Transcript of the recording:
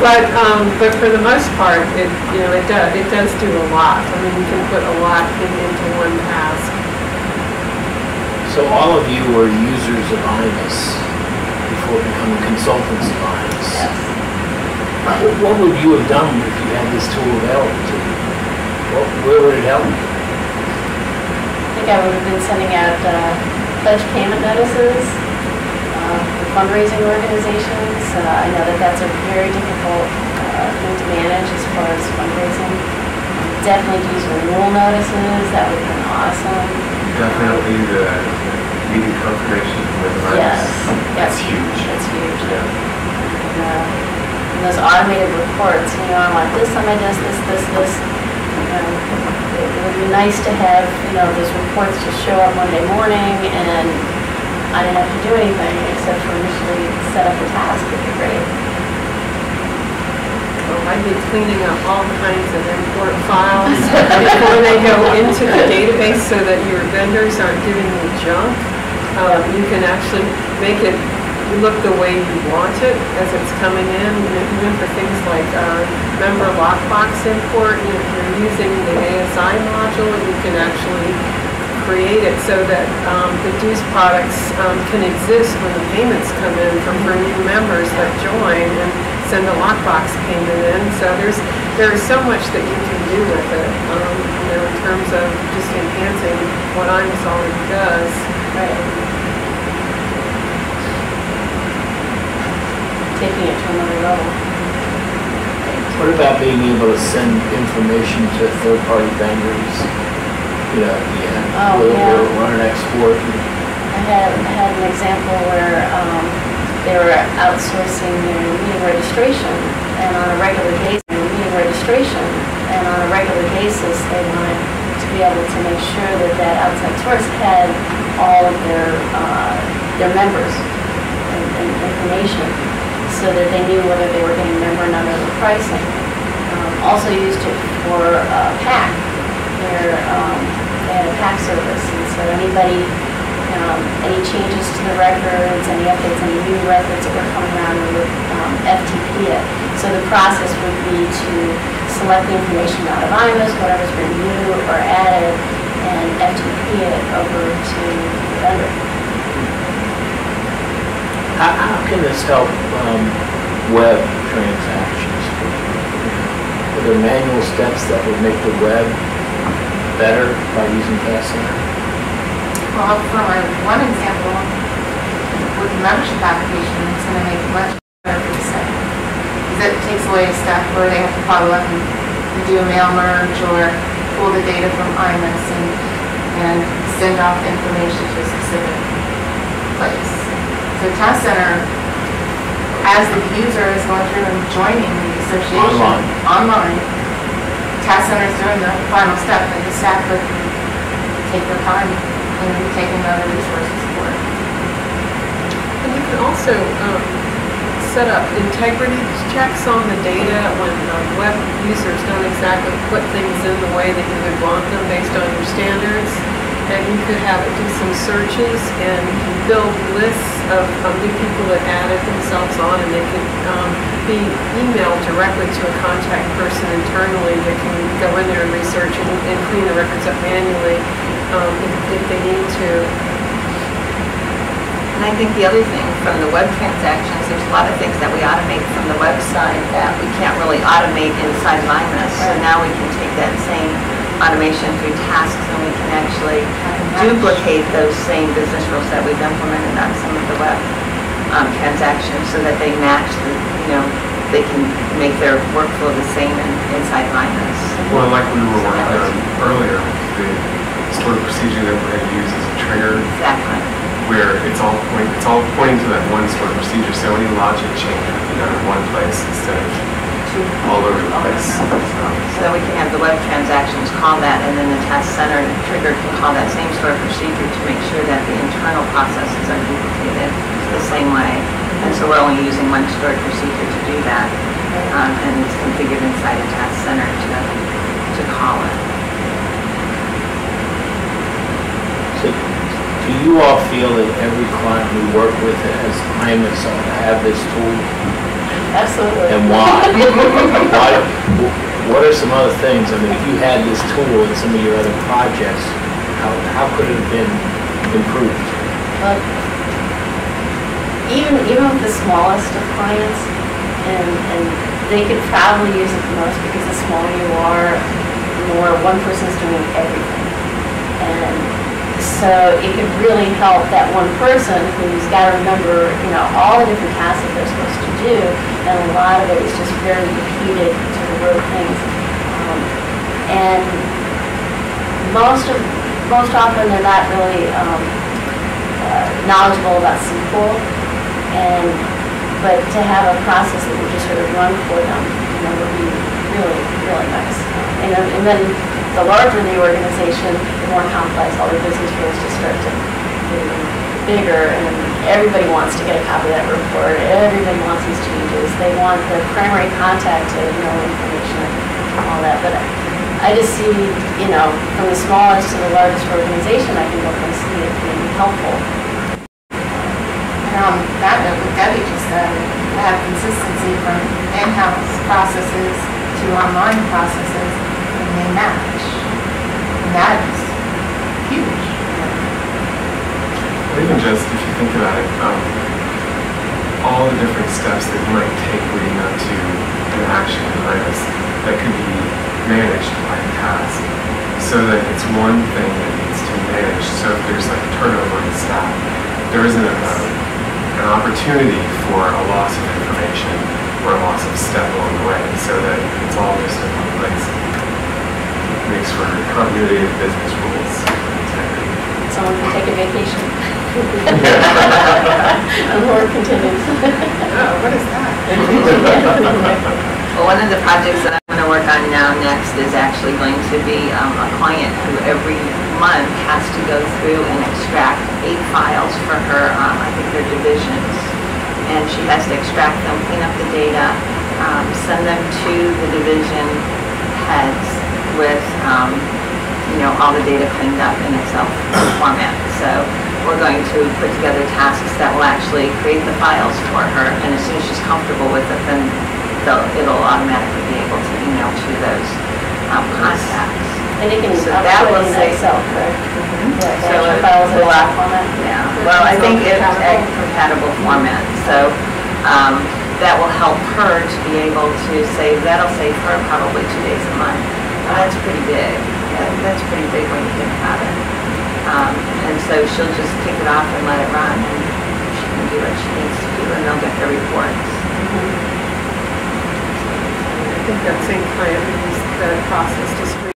But for the most part, it does do a lot. I mean, you can put a lot into one task. So all of you were users of iMIS before becoming consultants of iMIS. Yes. What would you have done if you had this tool available to you? Where would it help you? I think I would have been sending out pledge payment notices for fundraising organizations. I know that that's a very difficult thing to manage as far as fundraising. Definitely use renewal notices. That would have been awesome. Definitely the meeting confirmation with the Yes. That's huge. That's huge. Yeah. And those automated reports, I want this on my desk, this. It would be nice to have, those reports just show up Monday morning and I didn't have to do anything except for initially set up the task. Would be great. Well, I'd be cleaning up all kinds of import files before they go into the database so that your vendors aren't giving you junk. You can actually make it look the way you want it as it's coming in, even for things like member lockbox import. If you're using the ASI module, you can actually create it so that the dues products can exist when the payments come in for new members that join and send a lockbox payment in. So there's so much that you can do with it, in terms of just enhancing what iMIS already does. Right. Taking it to another level. What about being able to send information to third-party vendors? We'll run an export. I had an example where they were outsourcing their meeting registration, and on a regular basis, they wanted to be able to make sure that outside source had all of their members and information, so that they knew whether they were getting member and non-member pricing. Also used it for PAC, where they had a PAC service, and so anybody, any changes to the records, any updates, any new records that were coming around, we would FTP it. So the process would be to select the information out of iMIS, whatever's been new or added, and FTP it over to the vendor. How can this help web transactions? Are there manual steps that would make the web better by using TaskCentre? Well, for my one example, with the membership application, it's going to make it much better for the site. Because it takes away a step where they have to follow up and do a mail merge or pull the data from iMIS and send off information to a specific place. So TaskCentre, as the user is going through and joining the association online, TaskCentre is doing the final step, and the staff would take their time and be taking other resources for it. And you can also set up integrity checks on the data when web users don't exactly put things in the way that you would want them based on your standards. And you could have it do some searches and build lists of new people that added themselves on, and they could be emailed directly to a contact person internally that can go in there and research and clean the records up manually if they need to. And I think the other thing from the web transactions, there's a lot of things that we automate from the website that we can't really automate inside of iMIS. So now we can take that same automation through tasks, and we can actually duplicate those same business rules that we've implemented on some of the web transactions, so that they match they can make their workflow the same inside of iMIS. Well, like we were working on earlier, the sort of procedure that we're going to use is a trigger. Exactly. Where it's all pointing to that one sort of procedure, so any logic change would be done in one place instead of all over the place. So that we can have the web transactions call that, and then the TaskCentre trigger can call that same sort of procedure to make sure that the internal processes are duplicated the same way. And so we're only using one stored procedure to do that, and it's configured inside of TaskCentre to call it. So do you all feel that every client we work with has iMIS ought to have this tool? Absolutely. And why? What are some other things? I mean, if you had this tool in some of your other projects, how could it have been improved? But even with the smallest of clients, and they could probably use it the most because the smaller you are, the more one person's doing everything. And so it could really help that one person who's got to remember, all the different tasks that they're supposed to do, and a lot of it is just very repeated sort of rote things. And most often they're not really knowledgeable about SQL, but to have a process that would just sort of run for them, would be really, really nice. And then the larger the organization, the more complex all the business rules just start to get bigger, and everybody wants to get a copy of that report. Everybody wants these changes. They want the primary contact to know information and all that. But I just see, from the smallest to the largest organization, I can definitely see it being helpful. And on that note, what Debbie just said, to have consistency from in-house processes to online processes, and they match. And that is huge. Or even just, if you think about it, all the different steps that you might take leading up to an action in iMIS that could be managed by task, so that it's one thing that needs to be managed. So if there's like turnover in staff, there isn't an opportunity for a loss of information or a loss of step along the way, so that it's all just in one place. It makes for continuity of business rules. Someone can take a vacation. And work continues. Oh, what is that? Well, one of the projects that I'm going to work on now next is actually going to be a client who every month has to go through and extract 8 files for her, I think they're divisions. And she has to extract them, clean up the data, send them to the division heads with, all the data cleaned up in Excel format. So we're going to put together tasks that will actually create the files for her, and as soon as she's comfortable with it, then it'll automatically be able to email to those contacts. And you can So that will in say Excel, correct? Yeah, so the it files in will Excel format. Yeah, well, I think it's a compatible format, so that will help her to be able to that'll save her probably 2 days a month. Well, that's pretty big. That's pretty big when you think about it. And so she'll just kick it off and let it run, and she can do what she needs to do, and they'll get their reports. I think that same client used that process to screen